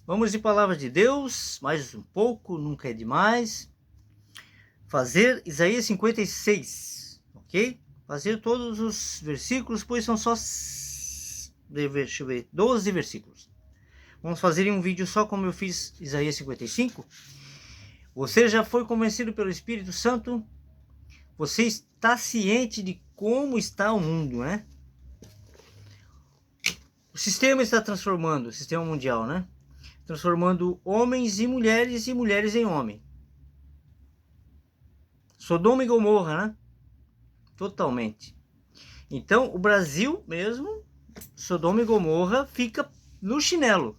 Vamos de palavra de Deus, mais um pouco, nunca é demais. Fazer Isaías 56, ok? Fazer todos os versículos, pois são só 12 versículos. Vamos fazer em um vídeo só como eu fiz Isaías 55. Você já foi convencido pelo Espírito Santo? Você está ciente de como está o mundo, né? O sistema está transformando, o sistema mundial, né? Transformando homens em mulheres e mulheres em homem. Sodoma e Gomorra, né? Totalmente. Então, o Brasil mesmo, Sodoma e Gomorra, fica no chinelo.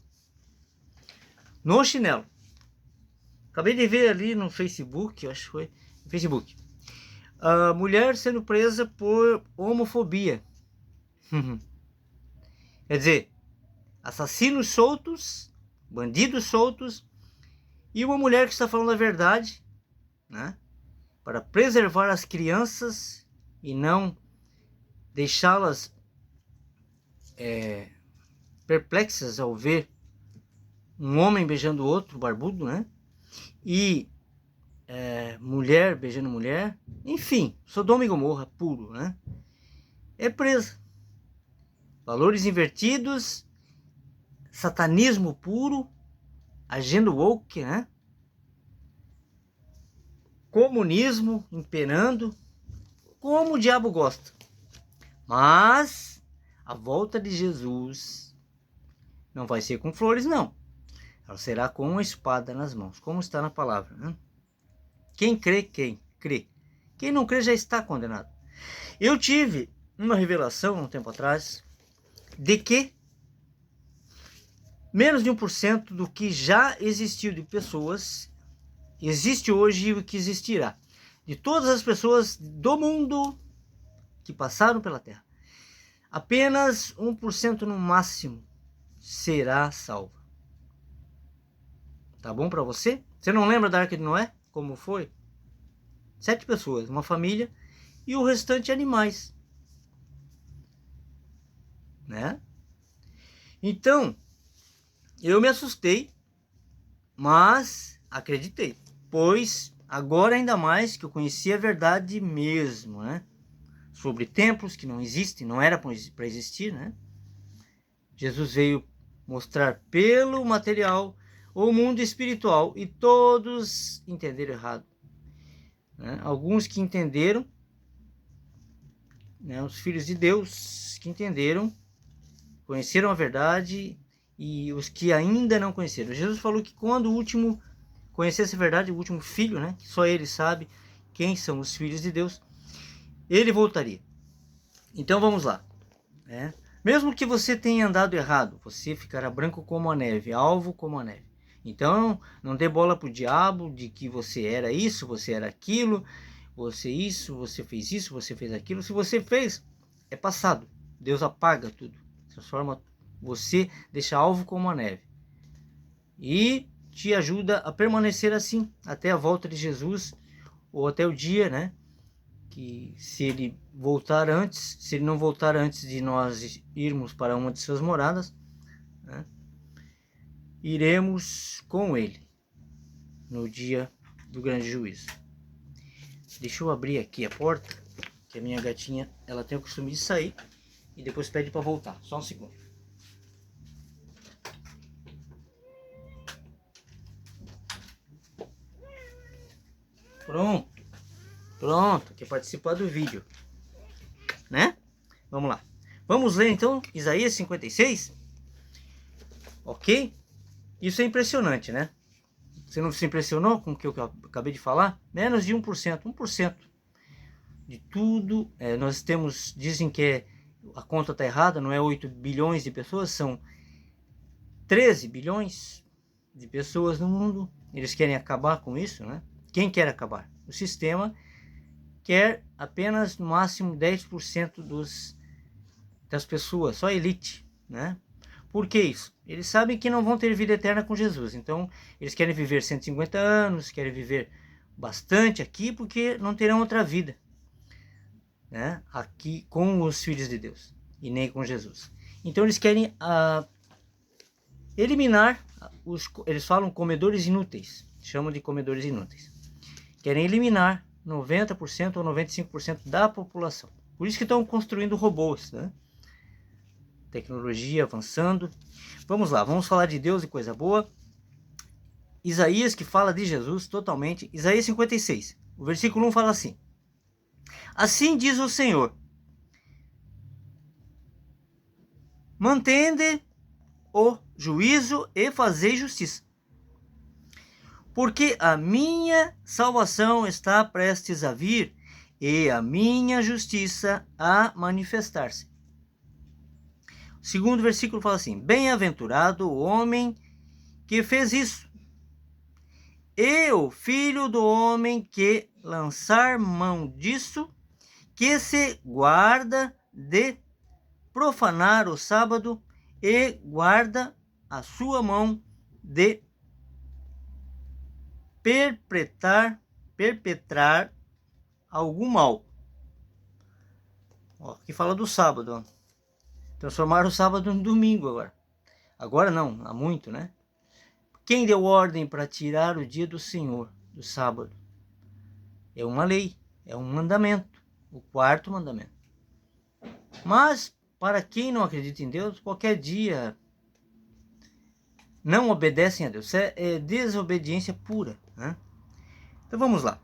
No chinelo. Acabei de ver ali no Facebook, acho que foi no Facebook. A mulher sendo presa por homofobia. Quer dizer, assassinos soltos, bandidos soltos, e uma mulher que está falando a verdade, né? Para preservar as crianças e não deixá-las perplexas ao ver um homem beijando outro, barbudo, né? E mulher beijando mulher. Enfim, Sodoma e Gomorra puro, né? É presa. Valores invertidos, satanismo puro, agenda woke, né? Comunismo imperando, como o diabo gosta. Mas a volta de Jesus não vai ser com flores, não. Ela será com uma espada nas mãos, como está na palavra, né? Quem crê, quem crê. Quem não crê já está condenado. Eu tive uma revelação um tempo atrás de que menos de 1% do que já existiu de pessoas existe hoje e o que existirá. De todas as pessoas do mundo que passaram pela Terra, apenas 1% no máximo será salva. Tá bom para você? Você não lembra da Arca de Noé? Como foi? 7 pessoas, uma família, e o restante animais, né? Então, eu me assustei, mas acreditei, pois agora ainda mais que eu conheci a verdade mesmo, né? Sobre templos que não existem, não era para existir, né? Jesus veio mostrar pelo material o mundo espiritual e todos entenderam errado, né? Alguns que entenderam, né? Os filhos de Deus que entenderam, conheceram a verdade, e os que ainda não conheceram. Jesus falou que quando o último conhecesse a verdade, o último filho, né, que só ele sabe quem são os filhos de Deus, ele voltaria. Então vamos lá, né? Mesmo que você tenha andado errado, você ficará branco como a neve, alvo como a neve. Então não dê bola pro diabo de que você era isso, você era aquilo, você fez isso, você fez aquilo. Se você fez, é passado. Deus apaga tudo, transforma você, deixa alvo como a neve. E te ajuda a permanecer assim até a volta de Jesus, ou até o dia, né? Que se ele voltar antes, se ele não voltar antes de nós irmos para uma de suas moradas, né? Iremos com ele no dia do grande juízo. Deixa eu abrir aqui a porta, que a minha gatinha, ela tem o costume de sair e depois pede para voltar. Só um segundo. Pronto, quer participar do vídeo, né? Vamos lá. Vamos ler então Isaías 56, ok? Isso é impressionante, né? Você não se impressionou com o que eu acabei de falar? Menos de 1%, 1% de tudo. Nós temos, dizem que a conta está errada, não é 8 bilhões de pessoas, são 13 bilhões de pessoas no mundo. Eles querem acabar com isso, né? Quem quer acabar? O sistema quer apenas no máximo 10% das pessoas, só a elite, né? Por que isso? Eles sabem que não vão ter vida eterna com Jesus, então eles querem viver 150 anos, querem viver bastante aqui, porque não terão outra vida, né? Aqui com os filhos de Deus, e nem com Jesus. Então eles querem eliminar eles falam comedores inúteis, chamam de comedores inúteis. Querem eliminar 90% ou 95% da população. Por isso que estão construindo robôs, né? Tecnologia avançando. Vamos lá, vamos falar de Deus e coisa boa. Isaías, que fala de Jesus totalmente. Isaías 56, o versículo 1 fala assim: assim diz o Senhor, mantende o juízo e fazei justiça, porque a minha salvação está prestes a vir e a minha justiça a manifestar-se. O segundo versículo fala assim: bem-aventurado o homem que fez isso, e o filho do homem que lançar mão disso, que se guarda de profanar o sábado e guarda a sua mão de perpetrar algum mal. Ó, aqui fala do sábado, ó. Transformaram o sábado no domingo agora. Agora não, há muito, né? Quem deu ordem para tirar o dia do Senhor, do sábado? É uma lei, é um mandamento, o quarto mandamento. Mas, para quem não acredita em Deus, qualquer dia não obedecem a Deus. Isso é desobediência pura, né? Então vamos lá.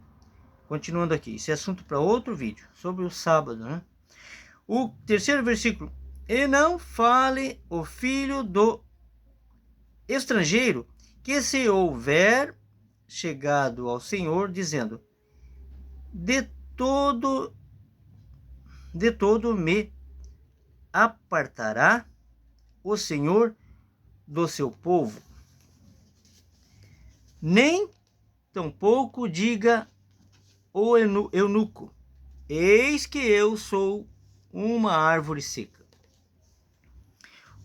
Continuando aqui, esse é assunto para outro vídeo, sobre o sábado, né? O terceiro versículo: e não fale o filho do estrangeiro que se houver chegado ao Senhor, dizendo: de todo me apartará o Senhor do seu povo. Nem tampouco diga o eunuco: eis que eu sou uma árvore seca.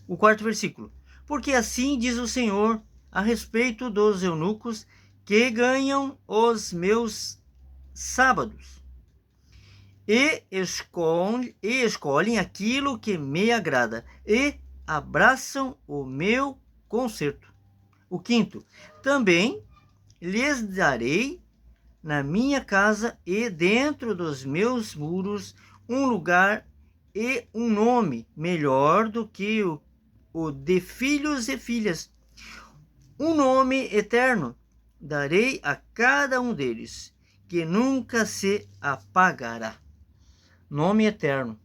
O quarto versículo: porque assim diz o Senhor a respeito dos eunucos que ganham os meus sábados e escolhem aquilo que me agrada e abraçam o meu concerto. O quinto: também lhes darei na minha casa e dentro dos meus muros um lugar e um nome melhor do que o de filhos e filhas, um nome eterno darei a cada um deles, que nunca se apagará. Nome eterno,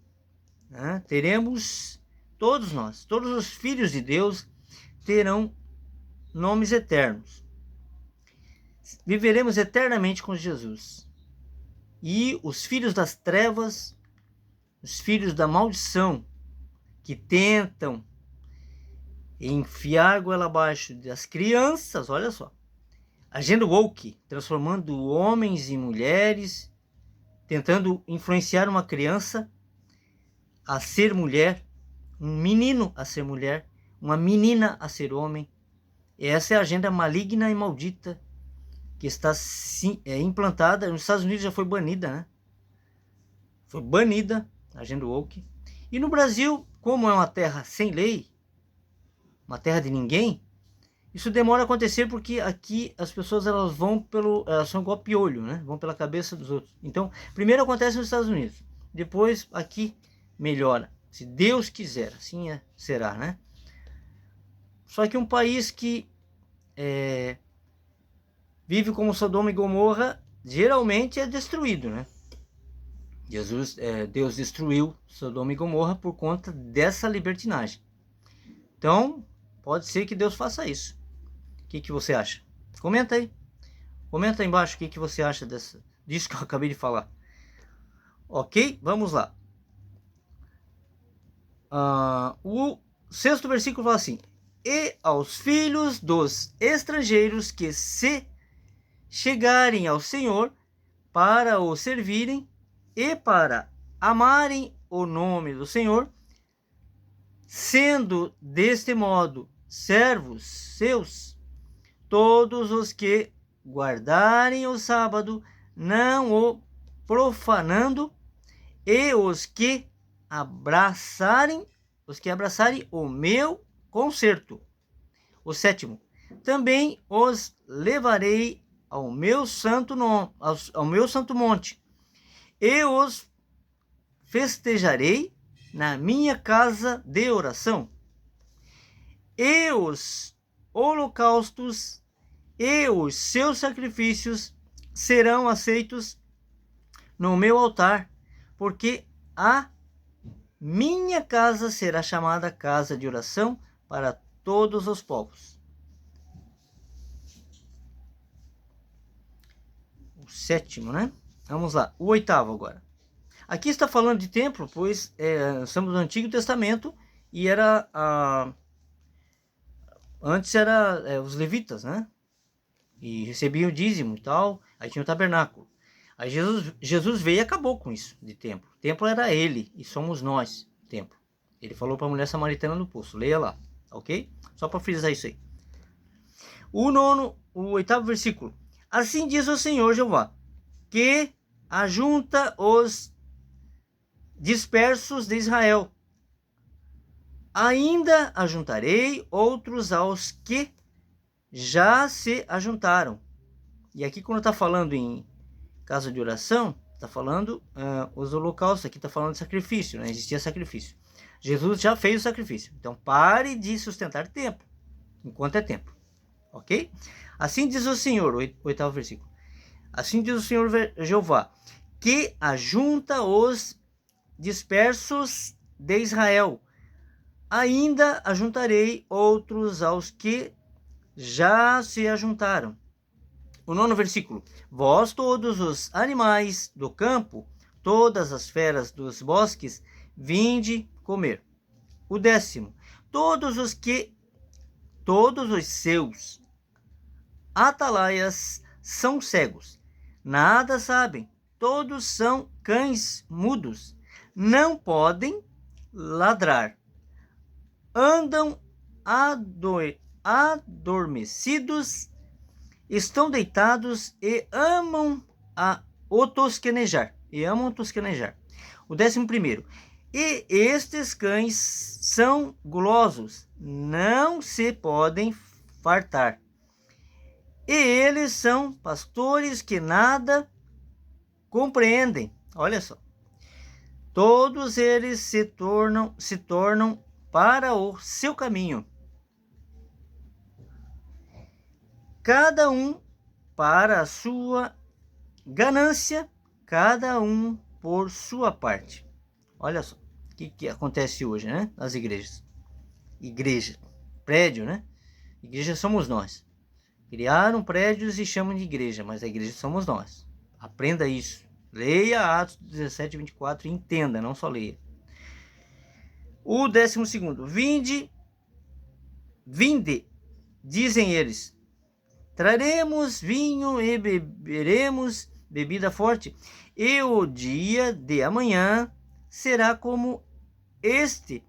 né? Teremos, todos nós, todos os filhos de Deus terão nomes eternos. Viveremos eternamente com Jesus. E os filhos das trevas, os filhos da maldição, que tentam enfiar goela abaixo das crianças, olha só, agenda woke, transformando homens em mulheres, tentando influenciar uma criança a ser mulher, um menino a ser mulher, uma menina a ser homem. Essa é a agenda maligna e maldita que está implantada. Nos Estados Unidos já foi banida, né? Foi banida a agenda woke. E no Brasil, como é uma terra sem lei, uma terra de ninguém, isso demora a acontecer porque aqui as pessoas elas são igual piolho, né? Vão pela cabeça dos outros. Então, primeiro acontece nos Estados Unidos, depois aqui melhora. Se Deus quiser, assim será, né? Só que um país que vive como Sodoma e Gomorra, geralmente é destruído, né? Deus destruiu Sodoma e Gomorra por conta dessa libertinagem. Então, pode ser que Deus faça isso. O que você acha? Comenta aí. Comenta aí embaixo o que você acha disso que eu acabei de falar. Ok? Vamos lá. O sexto versículo fala assim: e aos filhos dos estrangeiros que se chegarem ao Senhor para o servirem e para amarem o nome do Senhor, sendo deste modo servos seus, todos os que guardarem o sábado, não o profanando, e os que abraçarem o meu concerto. O sétimo: também os levarei ao meu santo monte, e os festejarei na minha casa de oração. E os holocaustos e os seus sacrifícios serão aceitos no meu altar, porque a minha casa será chamada casa de oração para todos os povos. O 7º, né? Vamos lá, o 8º agora. Aqui está falando de templo, pois estamos no Antigo Testamento e antes era os levitas, né? E recebiam o dízimo e tal, aí tinha o tabernáculo. Aí Jesus veio e acabou com isso de templo. O templo era ele e somos nós, templo. Ele falou para a mulher samaritana no poço, leia lá, ok? Só para frisar isso aí. O 8º versículo. Assim diz o Senhor Jeová, que ajunta os dispersos de Israel. Ainda ajuntarei outros aos que já se ajuntaram. E aqui quando está falando em casa de oração, está falando os holocaustos, aqui está falando de sacrifício, né? Existia sacrifício. Jesus já fez o sacrifício. Então pare de sustentar templo, enquanto é tempo. Ok? Assim diz o Senhor, 8º versículo. Assim diz o Senhor Jeová, que ajunta os dispersos de Israel. Ainda ajuntarei outros aos que já se ajuntaram. O 9º versículo. Vós todos os animais do campo, todas as feras dos bosques, vinde comer. O 10º. Todos os seus atalaias são cegos, nada sabem, todos são cães mudos, não podem ladrar, andam adormecidos, estão deitados e amam o tosquenejar. O 11º. E estes cães são gulosos, não se podem fartar. E eles são pastores que nada compreendem. Olha só. Todos eles se tornam para o seu caminho. Cada um para a sua ganância, cada um por sua parte. Olha só o que acontece hoje, né? Nas igrejas. Igreja, prédio, né? Igreja somos nós. Criaram prédios e chamam de igreja, mas a igreja somos nós. Aprenda isso. Leia Atos 17, 24 e entenda, não só leia. O 12º. Vinde, dizem eles. Traremos vinho e beberemos bebida forte. E o dia de amanhã será como este,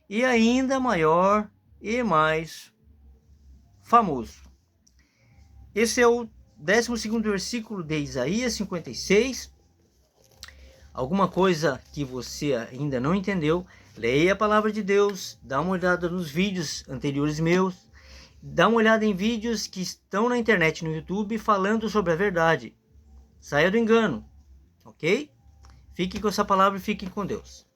e ainda maior e mais famoso. Esse é o 12º versículo de Isaías 56. Alguma coisa que você ainda não entendeu, leia a palavra de Deus, dá uma olhada nos vídeos anteriores meus, dá uma olhada em vídeos que estão na internet, no YouTube, falando sobre a verdade. Saia do engano, ok? Fique com essa palavra e fiquem com Deus.